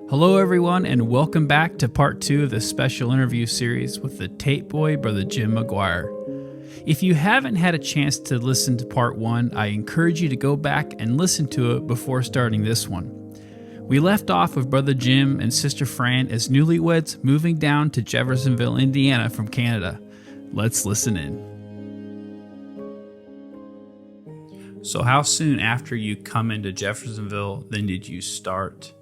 Hello, everyone, and welcome back to part 2 of this special interview series with the tape boy, Brother Jim Maguire. If you haven't had a chance to listen to part 1, I encourage you to go back and listen to it before starting this one. We left off with Brother Jim and Sister Fran as newlyweds moving down to Jeffersonville, Indiana from Canada. Let's listen in. So how soon after you come into Jeffersonville then did you start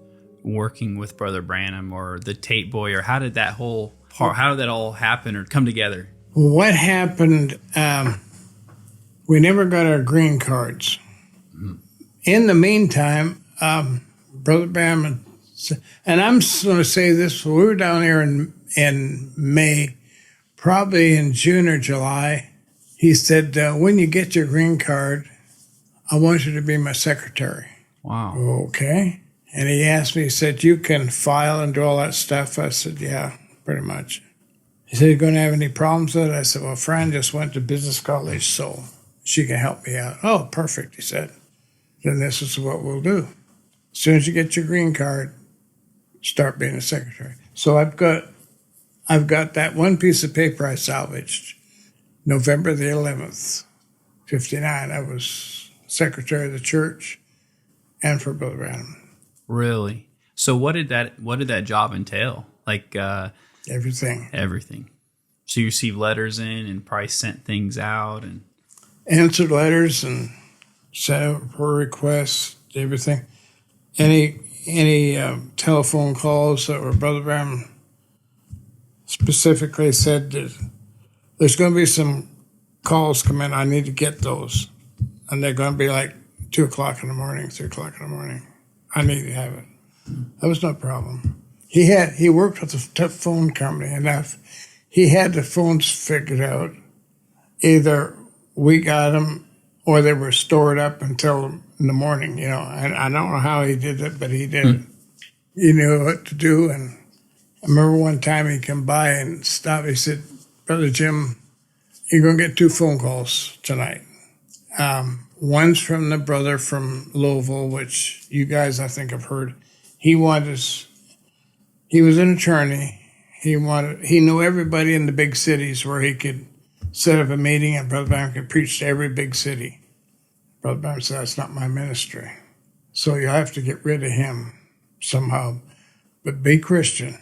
working with Brother Branham or the tape boy, or how did that whole part, how did that all happen or come together? What happened, we never got our green cards. Mm-hmm. In the meantime, Brother Branham, and I'm just going to say this, we were down here in May, probably in June or July. He said, when you get your green card, I want you to be my secretary. Wow. Okay. And he asked me, he said, you can file and do all that stuff? I said, yeah, pretty much. He said, you going to have any problems with it? I said, well, Fran just went to business college, so she can help me out. Oh, perfect, he said. Then this is what we'll do. As soon as you get your green card, start being a secretary. So I've got that one piece of paper I salvaged. November the 11th, 59, I was secretary of the church and for Brother Branham. Really? So what did that job entail? Like everything. Everything. So you received letters in and probably sent things out and answered letters and sent out prayer requests, everything. Any telephone calls that were Brother Branham specifically said that there's going to be some calls come in. I need to get those, and they're going to be like 2 o'clock in the morning, 3 o'clock in the morning. I need to have it. That was no problem. He worked with a phone company enough. He had the phones figured out. Either we got them or they were stored up until in the morning, you know. And I don't know how he did it, but he did it. He knew what to do. And I remember one time he came by and stopped. He said, Brother Jim, you're going to get 2 phone calls tonight. One's from the brother from Louisville, which you guys, I think, have heard. He was an attorney. He knew everybody in the big cities where he could set up a meeting and Brother Branham could preach to every big city. Brother Branham said, that's not my ministry. So you have to get rid of him somehow, but be Christian.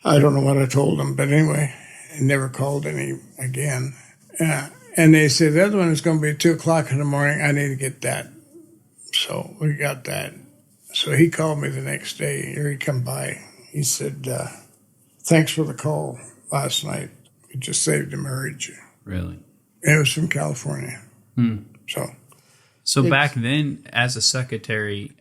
I don't know what I told him, but anyway, I never called any again. And they said, the other one is going to be 2 o'clock in the morning. I need to get that. So we got that. So he called me the next day, or he come by. He said, thanks for the call last night. It just saved a marriage. Really? It was from California. So back then, as a secretary,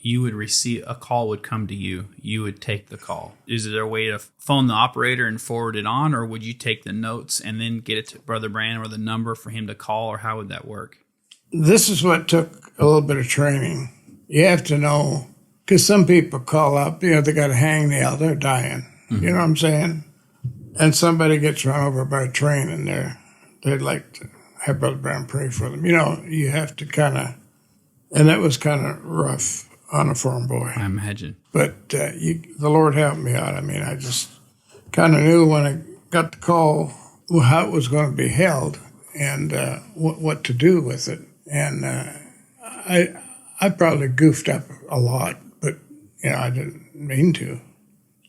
you would receive a call would come to you. You would take the call. Is there a way to phone the operator and forward it on, or would you take the notes and then get it to Brother Branham or the number for him to call, or how would that work? This is what took a little bit of training. You have to know, because some people call up, you know, they got a hangnail, they're dying. Mm-hmm. You know what I'm saying? And somebody gets run over by a train and they'd like to have Brother Branham pray for them. You know, you have to kind of, and that was kind of rough on a farm boy. I imagine. But the Lord helped me out. I mean, I just kind of knew when I got the call how it was going to be held and what to do with it. And I probably goofed up a lot, but, you know, I didn't mean to.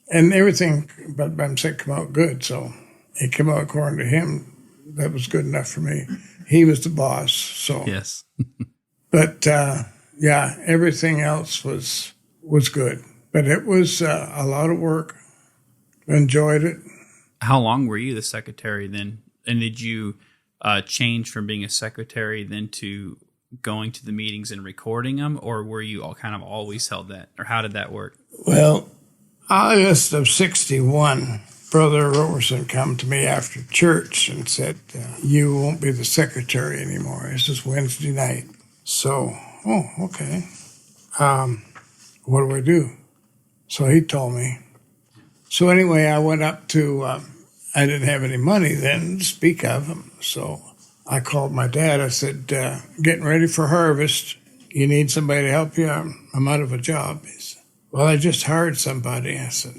And everything, Brother Branham said, come out good. So it came out according to him. That was good enough for me. He was the boss, so. Yes. But, yeah, everything else was good. But it was a lot of work. Enjoyed it. How long were you the secretary then? And did you change from being a secretary then to going to the meetings and recording them? Or were you all kind of always held that? Or how did that work? Well, August of 61, Brother Roberson come to me after church and said, you won't be the secretary anymore. This is Wednesday night. So, oh, okay. What do I do? So he told me. So anyway, I went up to, I didn't have any money then to speak of. So I called my dad. I said, getting ready for harvest. You need somebody to help you? I'm out of a job. He said, Well, I just hired somebody. I said,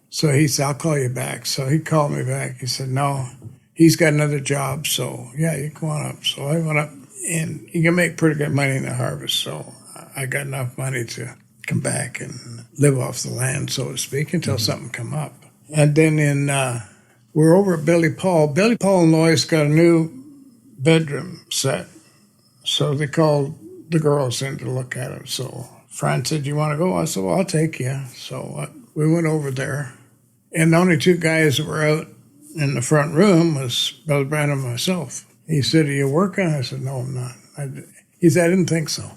so he said, I'll call you back. So he called me back. He said, no, he's got another job. So, yeah, you come on up. So I went up, and you can make pretty good money in the harvest. So I got enough money to come back and live off the land, so to speak, until something come up. And then we're over at Billy Paul. Billy Paul and Lois got a new bedroom set. So they called the girls in to look at it. So Fran said, you want to go? I said, well, I'll take you. So we went over there. And the only two guys that were out in the front room was Brother Branham and myself. He said, are you working? I said, no, I'm not. He said, I didn't think so.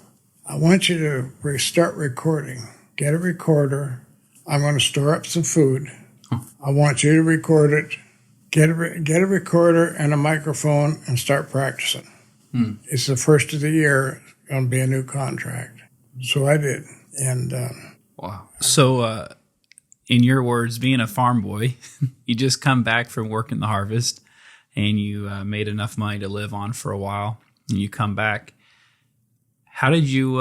I want you to start recording. Get a recorder. I'm going to store up some food. I want you to record it. Get a recorder and a microphone and start practicing. It's the first of the year. It's going to be a new contract. So I did. And wow. So in your words, being a farm boy, you just come back from working the harvest and you made enough money to live on for a while, and you come back. How did you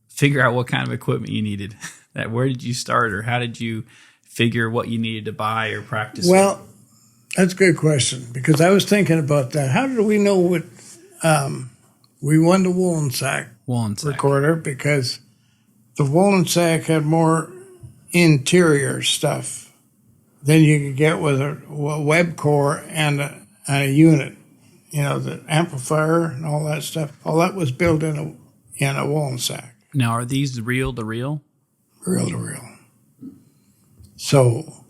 figure out what kind of equipment you needed? Where did you start, or how did you figure what you needed to buy or practice? Well, that's a good question, because I was thinking about that. How did we know what we won the woolen sack recorder? Because the woolen sack had more interior stuff than you could get with a web core and a unit. You know, the amplifier and all that stuff. All that was built in a woolen sack. Now, are these reel to reel? Reel to reel. So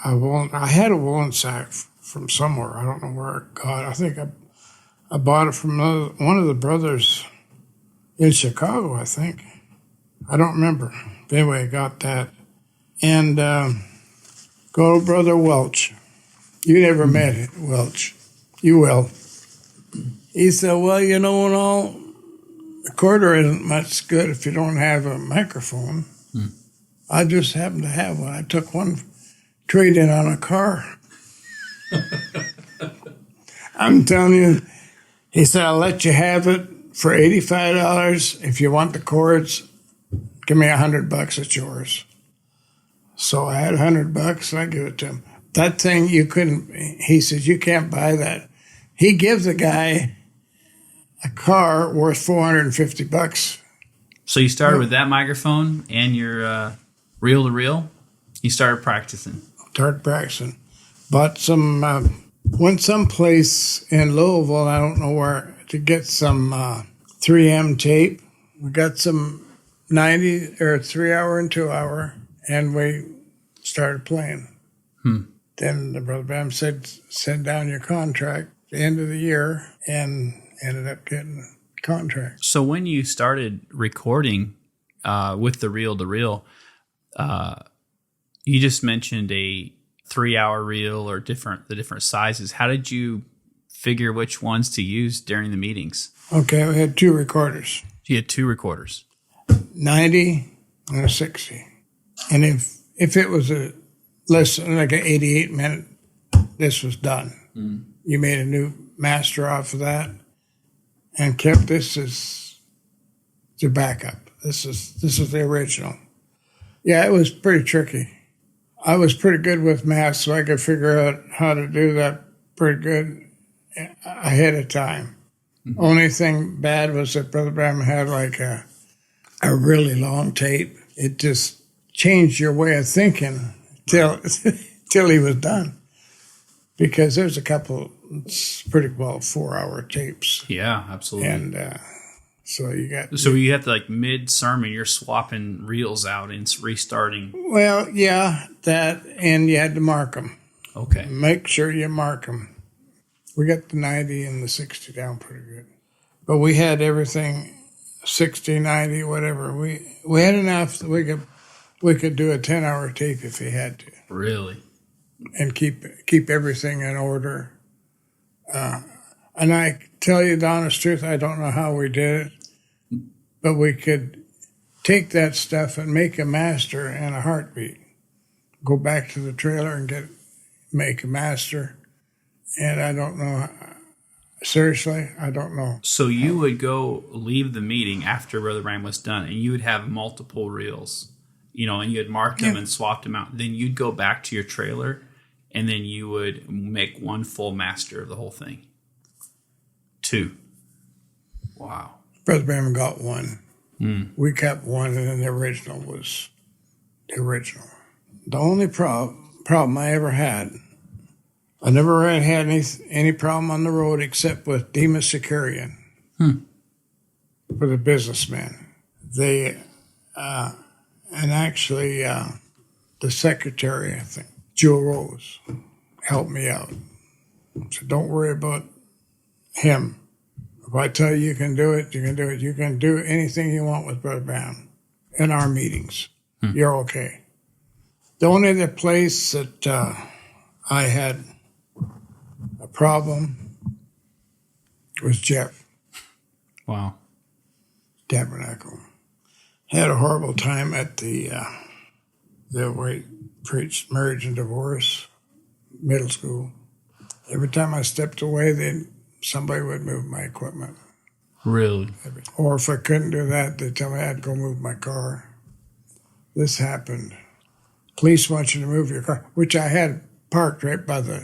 I had a woolen sack from somewhere. I don't know where it got. I think I bought it from one of the brothers in Chicago, I think. I don't remember. Anyway, I got that. And go to Brother Welch. You never met it, Welch. You will. He said, well, you know, and all, the recorder isn't much good if you don't have a microphone. I just happened to have one. I took one trade-in on a car. I'm telling you, he said, I'll let you have it for $85. If you want the cords, give me $100, it's yours. So I had $100, I give it to him. That thing you couldn't, he says, you can't buy that. He gives the guy a car worth $450. So you started with that microphone and your reel to reel? You started practicing? Started practicing. Bought some, went someplace in Louisville, I don't know where, to get some 3M tape. We got some 90 or 3 hour and 2 hour, and we started playing. Then the Brother Bram said, send down your contract at the end of the year, and ended up getting a contract. So when you started recording with the reel to reel, you just mentioned a 3 hour reel or the different sizes. How did you figure which ones to use during the meetings? Okay, we had two recorders. You had two recorders. 90 and a 60. And if it was like an 88-minute, this was done. You made a new master off of that and kept this as the backup. This is the original. Yeah, it was pretty tricky. I was pretty good with math, so I could figure out how to do that pretty good ahead of time. Only thing bad was that Brother Bram had like a really long tape. It just changed your way of thinking till he was done. Because there's a couple, it's pretty well 4 hour tapes. Yeah, absolutely. And so you got... So you have to, like, mid-sermon, you're swapping reels out and restarting. Well, yeah, that, and you had to mark them. Okay. Make sure you mark them. We got the 90 and the 60 down pretty good. But we had everything 60, 90, whatever. We had enough that we could do a 10-hour tape if we had to. Really? And keep everything in order. And I tell you the honest truth, I don't know how we did it, but we could take that stuff and make a master in a heartbeat. Go back to the trailer and make a master. And I don't know. Seriously, I don't know. So you would leave the meeting after Brother Bram was done, and you would have multiple reels. and you had marked them and swapped them out. Then you'd go back to your trailer, and then you would make one full master of the whole thing. 2. Wow. Brother Branham got 1. We kept 1, and then the original was the original. The only problem I ever had, I never had any problem on the road except with Demas Sicarian, for the businessman. They, and actually the secretary, I think, Joe Rose, helped me out. So don't worry about him. If I tell you can do it, you can do it. You can do anything you want with Brother Branham in our meetings. You're okay. The only other place that I had a problem was Jeff. Wow. Tabernacle. Had a horrible time at the where he preached marriage and divorce, middle school. Every time I stepped away, somebody would move my equipment. Really? Or if I couldn't do that, they'd tell me I had to go move my car. This happened. Police want you to move your car, which I had parked right by the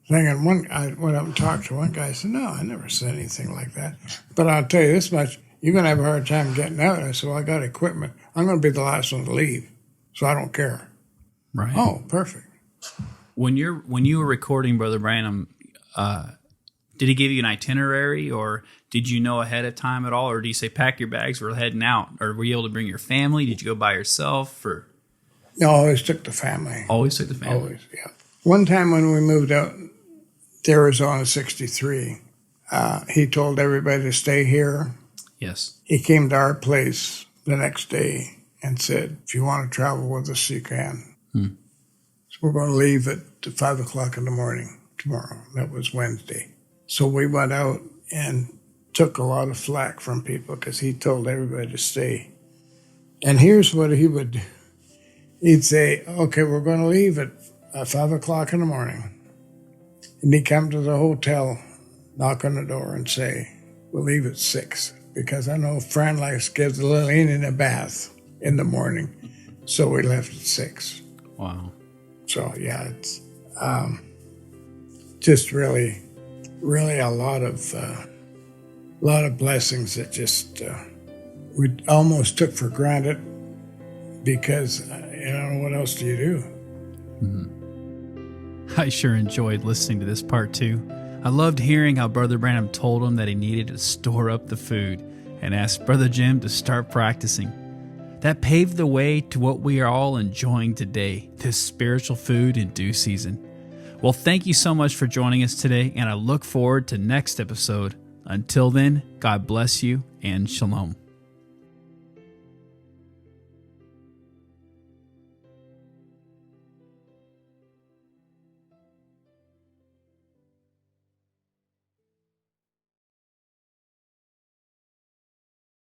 thing. And I went up and talked to one guy. I said, no, I never said anything like that. But I'll tell you this much, you're going to have a hard time getting out. I said, well, I got equipment. I'm going to be the last one to leave, so I don't care. Right. Oh, perfect. When you were recording Brother Branham, did he give you an itinerary, or did you know ahead of time at all? Or do you say, pack your bags, we're heading out? Or were you able to bring your family? Did you go by yourself? Or? No, I always took the family. Always took the family? Always, yeah. One time when we moved out to Arizona 63, he told everybody to stay here. Yes. He came to our place the next day and said, if you want to travel with us, you can. So we're going to leave at 5 o'clock in the morning tomorrow. That was Wednesday. So we went out and took a lot of flack from people because he told everybody to stay. And here's what he would do. He'd say, okay, we're going to leave at 5 o'clock in the morning. And he'd come to the hotel, knock on the door and say, we'll leave at 6. Because I know Fran likes to give the little Indian a bath in the morning. So we left at 6. Wow. So, yeah, it's just really a lot of blessings that just we almost took for granted because, what else do you do? I sure enjoyed listening to this part 2. I loved hearing how Brother Branham told him that he needed to store up the food and asked Brother Jim to start practicing. That paved the way to what we are all enjoying today, this spiritual food in due season. Well, thank you so much for joining us today, and I look forward to next episode. Until then, God bless you and shalom.